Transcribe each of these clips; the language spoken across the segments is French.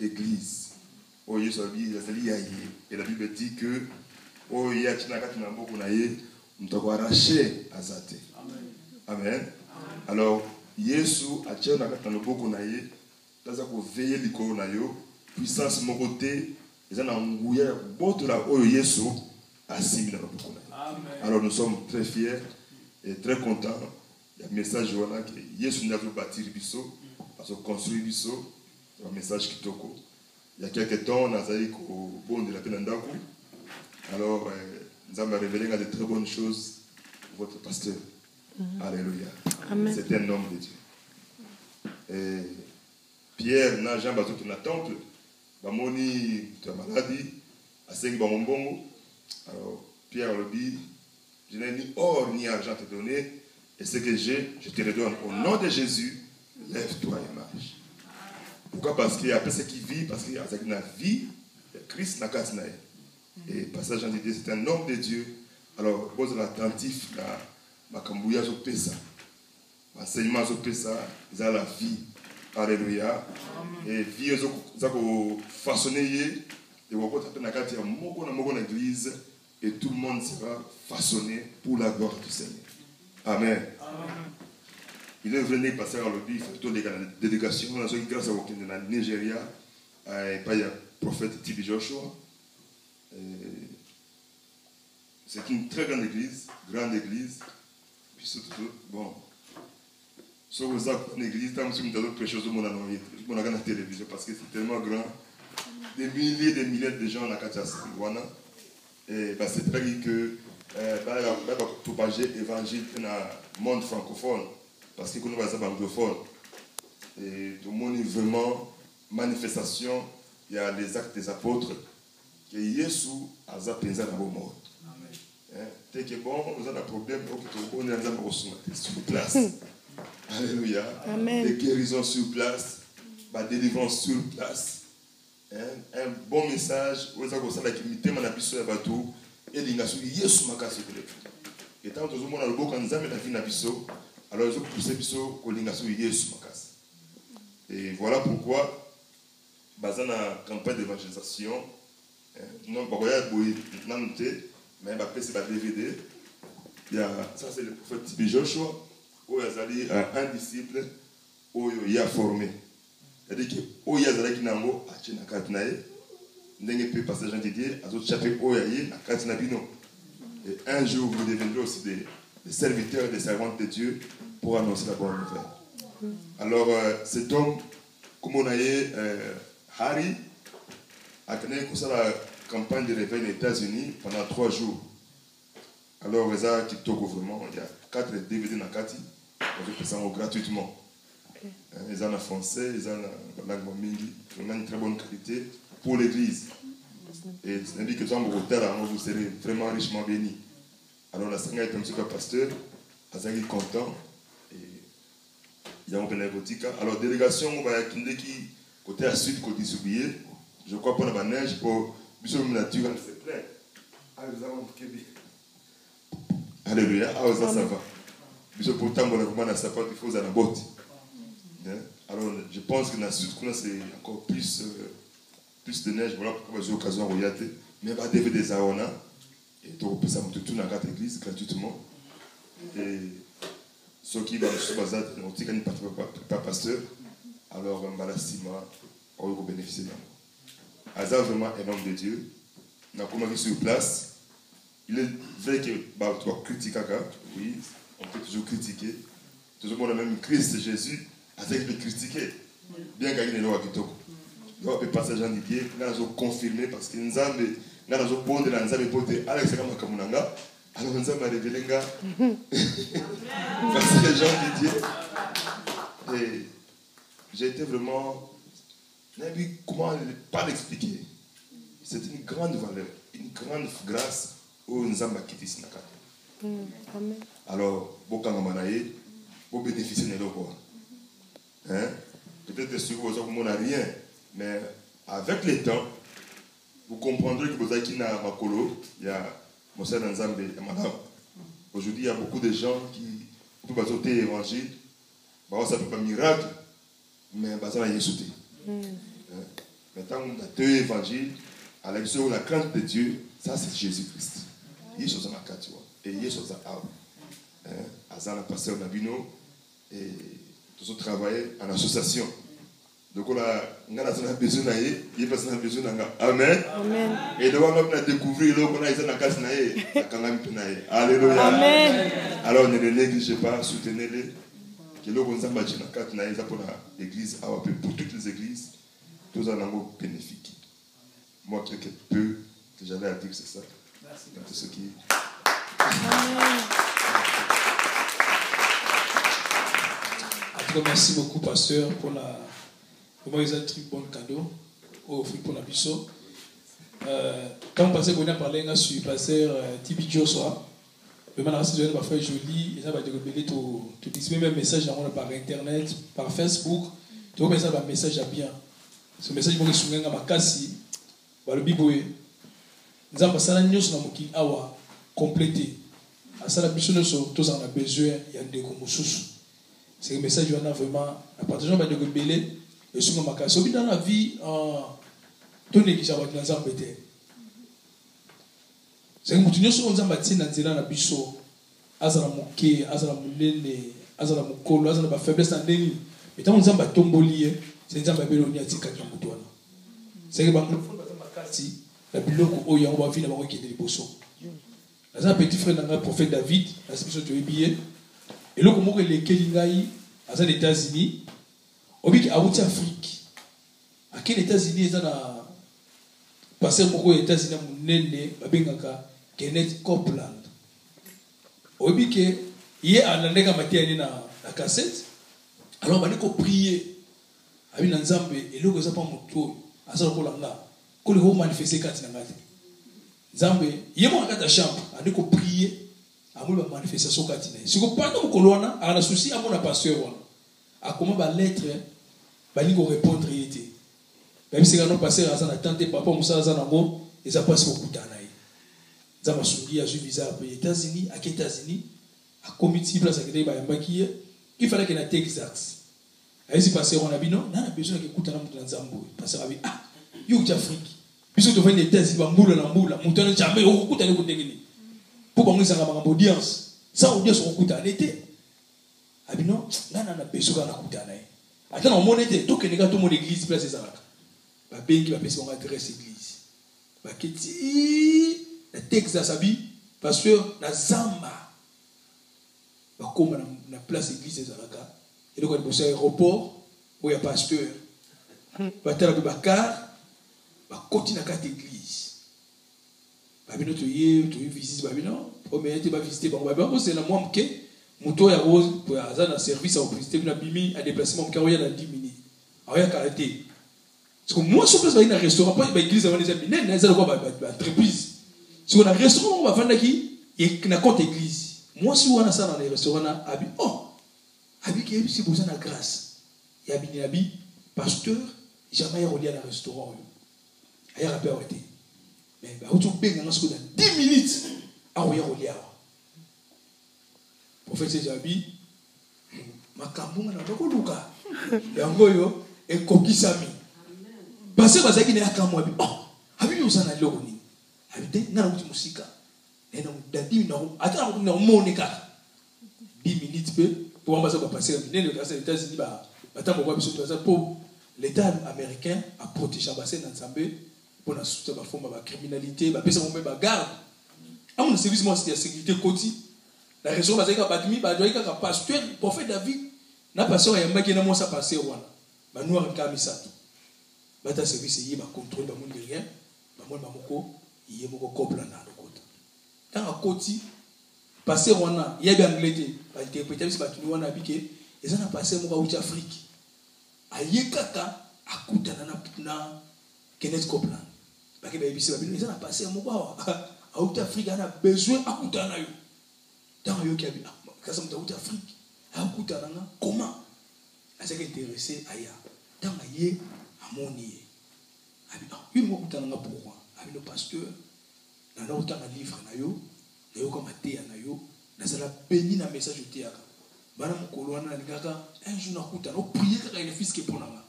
église. Et la Bible dit que il y a beaucoup de arraché à Zate. Amen. Alors, Yesu a tiré dans le beaucoup naïe, dans un veillé l'icône naïo, puissance mon côté, ils en ont engouillé, beaucoup la oyo Yesu a similé dans le beaucoup naïe. Alors, nous sommes très fiers et très contents. Il y a un message voilà que Yesu n'a pas bâti biso, parce que construit biso, un message qui toko. Il y a quelques temps, on a dit qu'au bon de la Pénandakou. Alors, nous avons révélé de très bonnes choses pour votre pasteur. Alléluia. C'est un homme de Dieu. Et Pierre n'a jamais battu dans le temple. Bamoni, tu as maladie. À 5 bonbons. Alors, Pierre le dit, je n'ai ni or ni argent à te donner. Et ce que j'ai, je te le donne. Au nom de Jésus, lève-toi et marche. Pourquoi? Parce qu'il y a personne qui vit, parce qu'il y a une vie, Christ n'a qu'à se naître. Et passage en dit, c'est un homme de Dieu. Alors, pose l'attentif, ma cambouillage au Pessa. L'enseignement au Pessa, ils ont la vie. Alléluia. Et vie, ils ont façonné, et on va taper dans l'église, et tout le monde sera façonné pour la gloire du Seigneur. Amen. Il est venu passer à l'objet, il fait toute la délégation, on a une grâce à aucun de la Nigeria, et pas il y a le prophète Tibi Joshua. C'est une très grande église, puis surtout, bon, sur une église, tant que nous avons quelque chose de mon annonce, on a la télévision, parce que c'est tellement grand, des milliers de gens dans la Katia-Wana, et c'est très que, propager l'évangile dans le monde francophone. Parce que nous sommes anglophones. Et tout le monde est vraiment manifestation, il y a les actes des apôtres, que Jésus a pensé dans le monde. Dès que bon, vous avez un problème, on est sur place. Alléluia. Des guérisons sur place, des délivrances sur place. Un bon message, vous avez ça qui m'était mon abisso à bateau, et il y a sur Jésus m'a cassé le téléphone. Et tant que tout le monde a le beau quand nous avons la vie d'abisso, alors ils ont poussé biso kolingation Yesu makasi. Et voilà pourquoi dans la campagne d'évangélisation non pas mais c'est un DVD. Il y a ça, c'est le prophète Tibi Joshua où il y a un disciple où il a formé. C'est-à-dire que où il y a qui nango a tchena katnae ndenge peut passer Jean Didier à autres chapitres où il y a katna bino. Et un jour vous deviendrez aussi des serviteurs et des servantes de Dieu pour annoncer la bonne nouvelle. Alors, cet homme, comme on a eu Harry, a connu la campagne de réveil aux États-Unis pendant 3 jours. Alors, il y a qui vraiment, il y a 4 DVD dans Kati, on fait ça gratuitement. Ils ont en français, ils ont en langue mingi, vraiment une très bonne qualité pour l'église. Et c'est dit que vous serez vraiment richement bénis. Alors, la Seigneur est un petit peu pasteur, il est content. Il y a un bénévotique. Alors, délégation, on va qui côté à sud, côté soublier. Je crois pour la neige, pour Bishop Nature, c'est plein. Alléluia. Ah, ça va. Bishop pourtant, on a vraiment la sapate, il faut à la botte. Alors, je pense que dans le sud, c'est encore plus de neige. Voilà pourquoi j'ai l'occasion de regarder. Mais il va y des aona. Et tu peux ça tout dans la carte église gratuitement. Et ceux qui vont se baser dans le tigani pas pasteur, alors Malasima, on va bénéficier d'un. Azar vraiment un homme de Dieu. On a commencé sur place. Il est vrai que tu vas critiquer, oui, on peut toujours critiquer. Tout le monde a même Christ Jésus, avec le critiquer. Bien qu'il y ait une loi qui toque. Donc, on peut passer à Jean Didier, nous avons confirmé parce que nous avons bon de la nous avons porté Alex Kamunanga. Alors nous avons révélé parce que Jean Didier. Et j'ai été vraiment. Comment pas l'expliquer? C'est une grande valeur, une grande grâce où nous avons quitté Sinaka. Alors, beaucoup de bénéficier de l'eau. Peut-être que vous n'avez rien, mais avec le temps, vous comprendrez que vous avez qui n'a pas colo, il y a Monsieur Nzambe et Madame. Aujourd'hui, il y a beaucoup de gens qui peuvent sauter l'évangile. Ça ne peut pas miracle, mais ça n'a rien sauté. Mais tant qu'on a deux évangiles, à la vision de la crainte de Dieu, ça c'est Jésus-Christ. Il est sur sa carte, tu vois. Et il est sur sa arme. Azana pasteur Nabino, et tous travailler en association. Donc on a besoin d'aller, il y a besoin d'aller. Amen. Amen. Et donc on a découvert qu'on a la casse naïe, la cangampe naïe. Alléluia. Amen. Alors ne les négligez pas, soutenez-les. Que l'on a bâti la carte naïe pour l'église, pour toutes les églises, tous en ont bénéfique. Moi, quelque peu que j'avais à dire, c'est ça. Merci. Tout ce qui. Amen. Merci beaucoup, pasteur, pour la. Pour moi, ils ont un très bon cadeau pour la biso. Quand on passait, on a parlé sur le pasteur Tibi Joshua. Le maintenant, si je vais faire joli, ils ont développé tout même message par internet, par Facebook. Tu vois, un message à bien. Ce message, il faut que ma cassi, le biboué. Nous avons passé la nuit sur la mokili awa complété. À ça, la biso, tous en a besoin, il y a des commoussus. C'est un message, on a vraiment, à partir de développer. Et sur ma casse, dans la vie, tout n'est déjà pas dans un pété. C'est que nous sommes en train de dans la biso, azala moké, azala mulele, azala mokolo, azala ba faiblesse en déni. Et tant nous sommes tombolier, c'est un babelo ni atika kiamutwana. C'est que bango fond dans ma casse, la biloko oya on va vivre dans qui est liboso. Là un petit frère dans le prophète David, la biso tu billet. Et là comment que les kelingai, aux États-Unis. Obiki abuti Afrique. À quels États-Unis ils ont passé beaucoup aux États-Unis munene babengaka Kenneth Copeland. Obiki hier anandeka matiani na cassette. Alors bani ko prier. Abi na Nzambe eloko za pa moto azala ko langa. Ko le ho manifester kati na ngati. Nzambe yemo akata chambre ani ko prier amuli ba manifestation kati na. Siko panda mukolona ana souci amona pasteur wana. À comment va lettre va lui répondre il était même si quand on passait à la tante papa Moussa Zanango et ça passe beaucoup d'années ça m'a souri à visa aux États-Unis à États-Unis à comité place à Québec il fallait qu'il y ait un Texas et si passé on a dit non on a besoin d'écouter dans Zambo parce que ah yo d'Afrique puisque tu viens des États-Unis bamboula na mboula montagne jamais au écouter les côtés ni pour qu'on ait une audience ça audience on écoute en été. Ah non, là on a besoin de la attends, on monnaie tout que les gars tout mon église place ça là. Ba bengi ba besoin d'adresse église. Ba kiti la Texas abi pasteur na Zamba. Ba comme na place église ça là. Et donc on bosse aéroport où il y a pasteur. Ba tala ba car ba continue na carte église. Ba bino to visite ba bino, premier te ba visiter ba c'est la moi mke. Mouto ya rose pour un service à opération na bimi à déplacement car il y a dans 10 minutes. Aya karaté. Parce que moi sur place dans un restaurant pas église avant les amis, n'a ça quoi entreprise. Si on a un restaurant on va vendre qui et na compte église. Moi si on a ça dans les restaurants na abi abi qui si besoin de grâce. Ya abi pasteur jamais relié à un restaurant. Aya rappel arrêté. Mais ba tu benga dans 10 minutes à relié à prophète Jabi makambunga na bakoluka yango yo ekokisami parce que bazaki na akamwa bi abi yo sana loko ni abi te na uti musika na dadi na ata na monika 10 minutes peu pour ambaza ba passer minene grâce aux États-Unis ba batambo kwa biso toza pour l'état américain a protéger ambassade na Nzambe pour na soutenir ba forme ba criminalité ba pesa mo ba garde amon service moi de sécurité côté. La raison parce que Badmi badoika ka pasteur prophète David na pasteur ya mbaki na mosa passer wana ba noir ka misato bata service yi ba contrôle ba monde rien ba monde ba moko yi moko kopla na lokota tant a koti passer wana ya bi anglais ba interpréter ba tuni wana bike eza na passer moko uti Afrique ayekaka akutana na Kenneth Copeland ba ke ba bisi ba bino eza na passer moko a uti Afrique ana besoin akutana yo. Dans le cas où quand ça me Afrique, comment est-ce que intéressé ailleurs dans ailleurs à mon nier il m'a coûté pourquoi avec le pasteur dans l'autre livre na yo comme athée na yo na ça la béni na message au théâtre bana mokolo wana ngaka un jour na kuta no prier kaka ile fils que pour nanga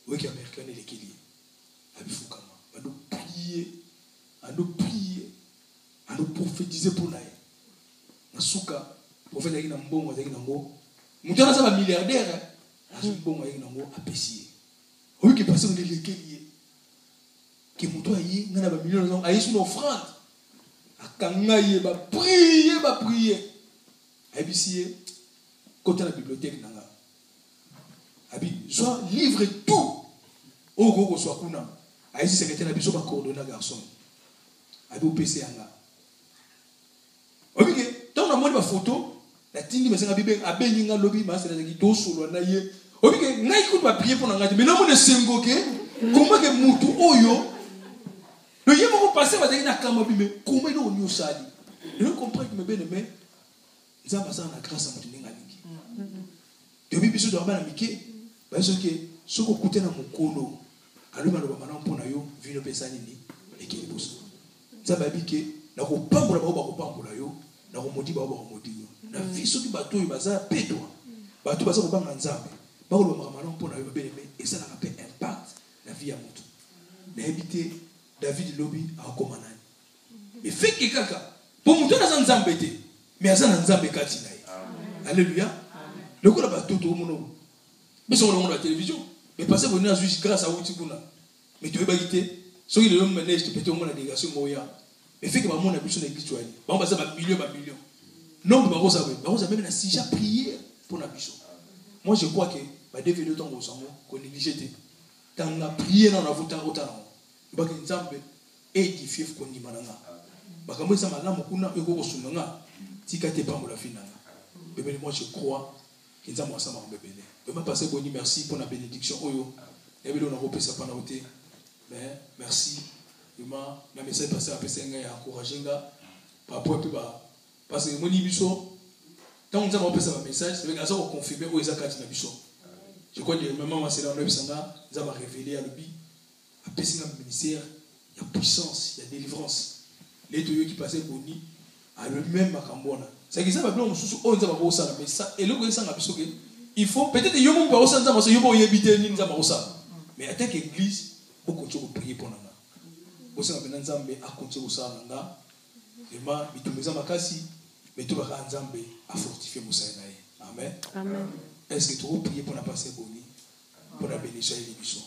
oui qui américain les kili nous prier, à nous prophétiser pour nous. Nasuka, prophète a dit dans bon, a dit dans bon. Nous avons un milliardaire, a dit bon, a dit dans bon, apprécié. Oui, que personne ne l'ait lié. Que mon toit y est, n'a pas million de gens, a eu son offrande. A kangaye, va prier, va prier. A ébissé, côté de la bibliothèque, n'a pas. Abi, soit livre tout. Au gros, soit kuna. A eu secrétaire, a eu soit coordonné garçon. Abi au PC anga. Ok, tant on a montré ma photo, la tingi mais c'est un bébé a béni un lobby, mais c'est la qui dos solo na ye. Ok, n'a écoute pas prier pour n'engager, mais là on est singo que comment que mutu oyo. Le yé m'a passé va dire na kamabi mais comment il est au new sali. Je comprends que mes bien-aimés, ils ont passé la grâce à mon tingi ngaliki. Depuis biso doit pas l'amiquer, parce que ce qu'on coûte na mukolo, alors malheureusement maintenant pour na yo, vino pesani ni et qui est bosso. Ça va biquer, na ko pambola ba ko pambola yo. Na romodi ba romodi yo na viso ki bato yo baza pedwa bato baza ko banga nzambe ba ko ba malon pona yo beleme et ça n'a pas impact la vie à moto na habité David Lobi a komanani mais fait que kaka pour moto na nzambe te mais aza na nzambe kati na ye alléluia le ko la bato to mono mais sur le monde de la télévision mais passer venir à juste grâce à Outikuna mais tu veux pas quitter so il le manège te péter au monde la délégation moya. Mais fait que maman a besoin d'église, on va dire million. Non, mais on va même si j'ai prié pour la bichon. Moi, je crois que ma dévélé autant au sang, qu'on néglige. Quand on a prié dans la voûte en autant, il va y avoir un édifié qu'on dit malanga. Parce que moi, ça m'a l'air beaucoup n'a eu au soumanga. Si tu pas la fin, mais moi, je crois qu'il y a un ça m'a bébé. Je vais passer bon merci pour la bénédiction. Et bien, on a repris ça pendant le thé. Mais merci. Le message passé à PCNG et encouragé par rapport à parce que mon biso quand on a passé un message c'est que ça va confirmer où ils ont biso je crois que maman c'est là on a ça va révéler à l'obi à PCNG ministère il y a puissance il y a délivrance les deux qui passaient pour ni à lui-même makambona c'est que ça va bien on sous on va voir ça mais ça et le que ça biso que il faut peut-être yo mon pas ça ça yo y habiter ni ça va ça mais à tant qu'église beaucoup de choses prier pour nous. Aussi on a nzambe a continuer au nanga et ma bitumeza makasi mais tout va nzambe a fortifier musaina amen. Amen. Est-ce que tu veux prier pour la passer boni pour la bénédiction et l'émission?